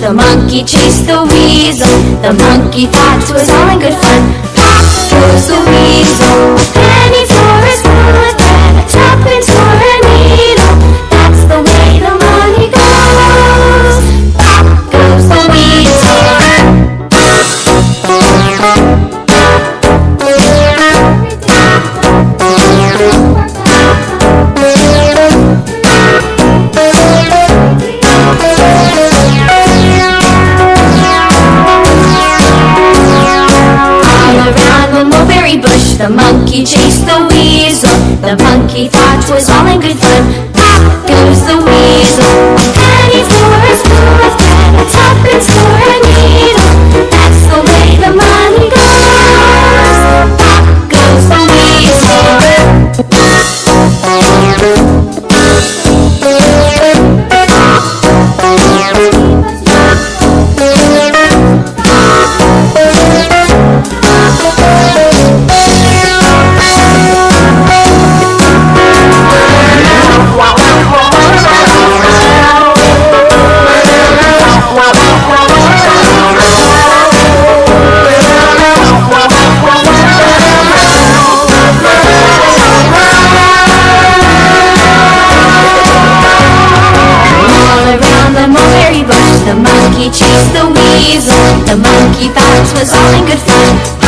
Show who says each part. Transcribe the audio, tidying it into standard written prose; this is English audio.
Speaker 1: the monkey chased the weasel. The monkey thought it was all in good fun. Pop goes the weasel. A penny for a spoon of bread, a tuppence for a needle. That's the way the money goes. Pop goes the weasel. The monkey chased the weasel. The monkey thought it was all in good fun. Pop goes the weasel. A penny for a spoon of bread, a tuppence for a needle. That's the way the money goes. Pop goes the weasel. The monkey chased the weasel. The monkey thought it was all in good fun.